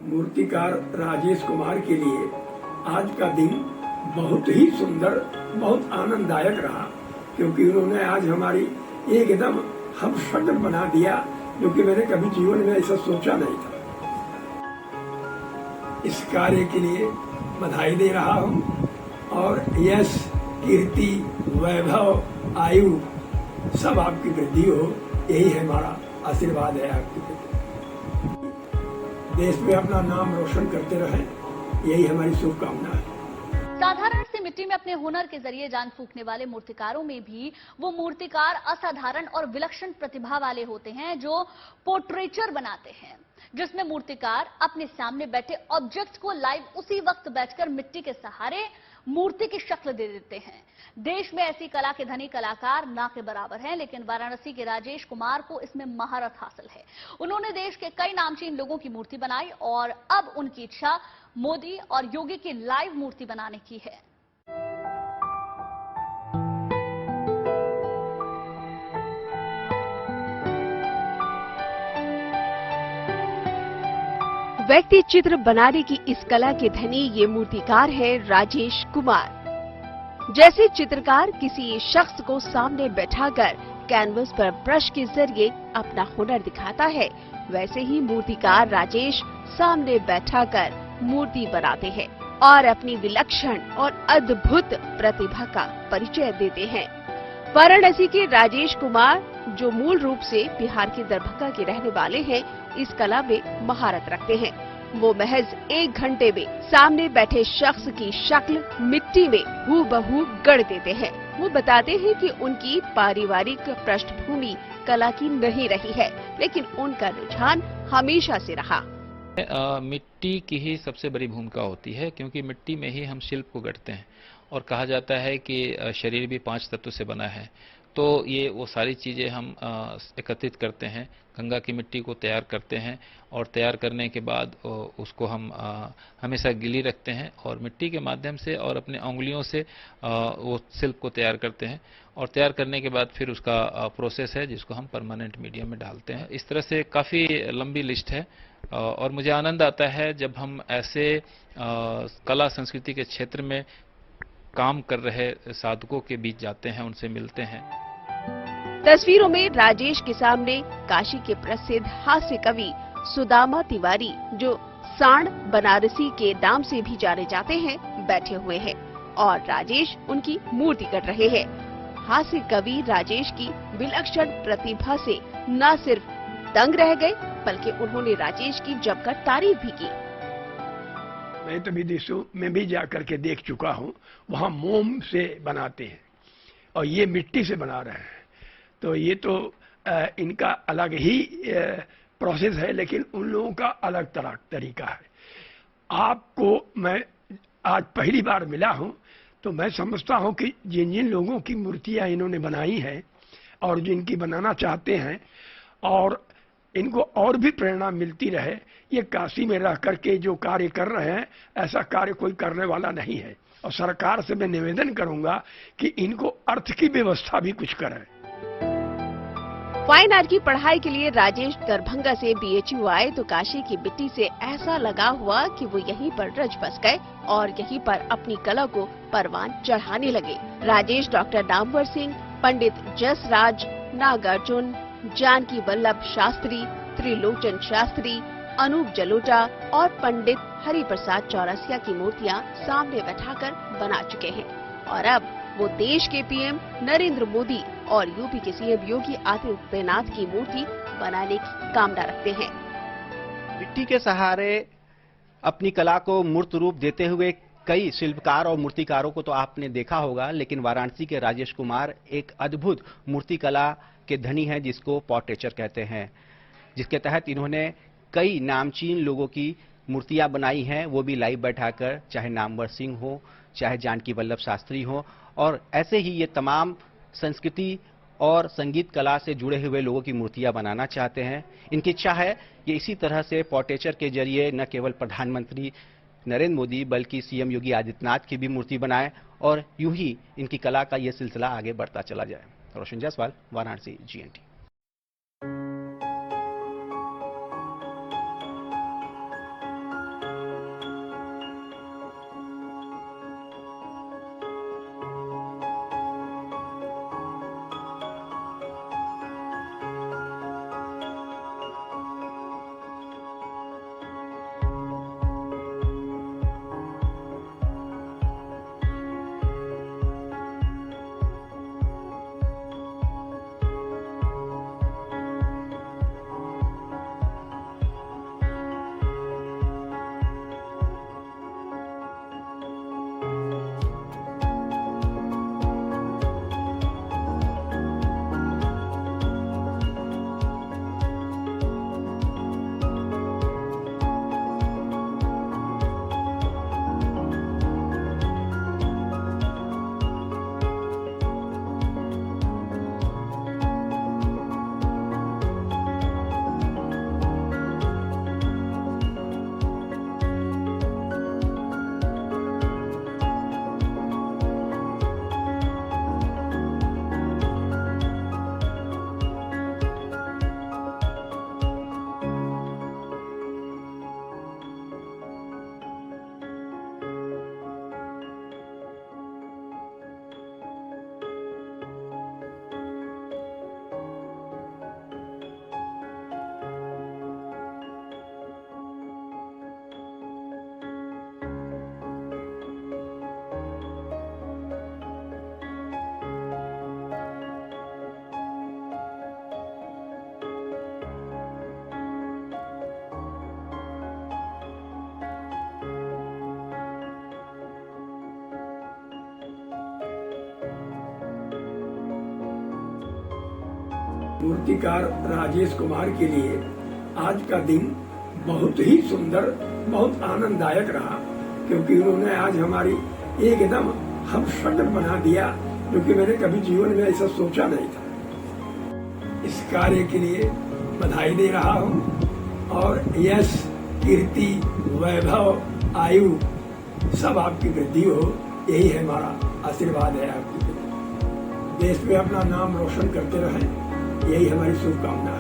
मूर्तिकार राजेश कुमार के लिए आज का दिन बहुत ही सुंदर, बहुत आनंददायक रहा, क्योंकि उन्होंने आज हमारी एकदम हमशक्ल बना दिया, जो कि मैंने कभी जीवन में ऐसा सोचा नहीं था। इस कार्य के लिए बधाई दे रहा हूँ और यश, कीर्ति, वैभव, आयु सब आपकी वृद्धि हो, यही हमारा आशीर्वाद है आपके प्रति। देश में अपना नाम रोशन करते रहें, यही हमारी शुभकामना है। साधारण सी मिट्टी में अपने हुनर के जरिए जान फूंकने वाले मूर्तिकारों में भी वो मूर्तिकार असाधारण और विलक्षण प्रतिभा वाले होते हैं जो पोर्ट्रेचर बनाते हैं, जिसमें मूर्तिकार अपने सामने बैठे ऑब्जेक्ट्स को लाइव उसी वक्त बैठकर मिट्टी के सहारे मूर्ति की शक्ल दे देते हैं। देश में ऐसी कला के धनी कलाकार ना के बराबर हैं, लेकिन वाराणसी के राजेश कुमार को इसमें महारत हासिल है। उन्होंने देश के कई नामचीन लोगों की मूर्ति बनाई और अब उनकी इच्छा मोदी और योगी की लाइव मूर्ति बनाने की है। व्यक्ति चित्र बनाने की इस कला के धनी ये मूर्तिकार है राजेश कुमार। जैसे चित्रकार किसी शख्स को सामने बैठाकर कैनवस पर ब्रश के जरिए अपना हुनर दिखाता है, वैसे ही मूर्तिकार राजेश सामने बैठाकर मूर्ति बनाते हैं और अपनी विलक्षण और अद्भुत प्रतिभा का परिचय देते हैं। वाराणसी के राजेश कुमार, जो मूल रूप से बिहार के दरभंगा के रहने वाले हैं, इस कला में महारत रखते हैं। वो महज 1 घंटे में सामने बैठे शख्स की शक्ल मिट्टी में हूबहू गढ़ देते हैं। वो बताते हैं कि उनकी पारिवारिक पृष्ठभूमि कला की नहीं रही है, लेकिन उनका रुझान हमेशा से रहा। मिट्टी की ही सबसे बड़ी भूमिका होती है, क्योंकि मिट्टी में ही हम शिल्प को गढ़ते हैं और कहा जाता है कि शरीर भी 5 तत्व से बना है। तो ये वो सारी चीज़ें हम एकत्रित करते हैं, गंगा की मिट्टी को तैयार करते हैं और तैयार करने के बाद उसको हम हमेशा गीली रखते हैं और मिट्टी के माध्यम से और अपने उंगलियों से वो शिल्प को तैयार करते हैं और तैयार करने के बाद फिर उसका प्रोसेस है जिसको हम परमानेंट मीडियम में डालते हैं। इस तरह से काफ़ी लंबी लिस्ट है और मुझे आनंद आता है जब हम ऐसे कला संस्कृति के क्षेत्र में काम कर रहे साधकों के बीच जाते हैं, उनसे मिलते हैं। तस्वीरों में राजेश के सामने काशी के प्रसिद्ध हास्य कवि सुदामा तिवारी, जो सांड बनारसी के नाम से भी जाने जाते हैं, बैठे हुए हैं और राजेश उनकी मूर्ति कर रहे हैं। हास्य कवि राजेश की विलक्षण प्रतिभा से न सिर्फ दंग रह गए, बल्कि उन्होंने राजेश की जमकर तारीफ भी की। मैं तो विदेशों में भी जाकर के देख चुका हूँ, वहाँ मोम से बनाते हैं और ये मिट्टी से बना रहे हैं। तो ये तो इनका अलग ही प्रोसेस है, लेकिन उन लोगों का अलग तरह तरीका है। आपको मैं आज पहली बार मिला हूँ, तो मैं समझता हूँ कि जिन जिन लोगों की मूर्तियाँ इन्होंने बनाई हैं और जिनकी बनाना चाहते हैं और इनको और भी प्रेरणा मिलती रहे। ये काशी में रह करके जो कार्य कर रहे हैं, ऐसा कार्य कोई करने वाला नहीं है और सरकार से मैं निवेदन करूंगा कि इनको अर्थ की व्यवस्था भी कुछ करें। फाइन आर्ट की पढ़ाई के लिए राजेश दरभंगा से BHU आए तो काशी की मिट्टी से ऐसा लगा हुआ कि वो यहीं पर रच बस गए और यहीं पर अपनी कला को परवान चढ़ाने लगे। राजेश डॉक्टर नामवर सिंह, पंडित जसराज, नागार्जुन, जानकी वल्लभ शास्त्री, त्रिलोचन शास्त्री, अनूप जलोटा और पंडित हरिप्रसाद चौरसिया की मूर्तियां सामने बैठाकर बना चुके हैं और अब वो देश के PM नरेंद्र मोदी और यूपी के CM योगी आदित्यनाथ की मूर्ति बनाने की कामना रखते हैं। मिट्टी के सहारे अपनी कला को मूर्त रूप देते हुए कई शिल्पकार और मूर्तिकारों को तो आपने देखा होगा, लेकिन वाराणसी के राजेश कुमार एक अद्भुत मूर्तिकला के धनी हैं जिसको पोर्ट्रेचर कहते हैं, जिसके तहत इन्होंने कई नामचीन लोगों की मूर्तियां बनाई हैं, वो भी लाइव बैठाकर, चाहे नामवर सिंह हो, चाहे जानकी वल्लभ शास्त्री हो। और ऐसे ही ये तमाम संस्कृति और संगीत कला से जुड़े हुए लोगों की मूर्तियां बनाना चाहते हैं। इनकी इच्छा है कि इसी तरह से पोर्ट्रेचर के जरिए न केवल प्रधानमंत्री नरेंद्र मोदी बल्कि CM योगी आदित्यनाथ की भी मूर्ति बनाए और यूं ही इनकी कला का ये सिलसिला आगे बढ़ता चला जाए। रोशन जायसवाल, वाराणसी, GNT। मूर्तिकार राजेश कुमार के लिए आज का दिन बहुत ही सुंदर, बहुत आनंददायक रहा, क्योंकि उन्होंने आज हमारी एकदम हर्षद बना दिया, जो कि मैंने कभी जीवन में ऐसा सोचा नहीं था। इस कार्य के लिए बधाई दे रहा हूँ और यश, कीर्ति, वैभव, आयु सब आपकी वृद्धि हो, यही है हमारा आशीर्वाद है आपकी। देश में अपना नाम रोशन करते रहें, यही हमारी शुभकामना है।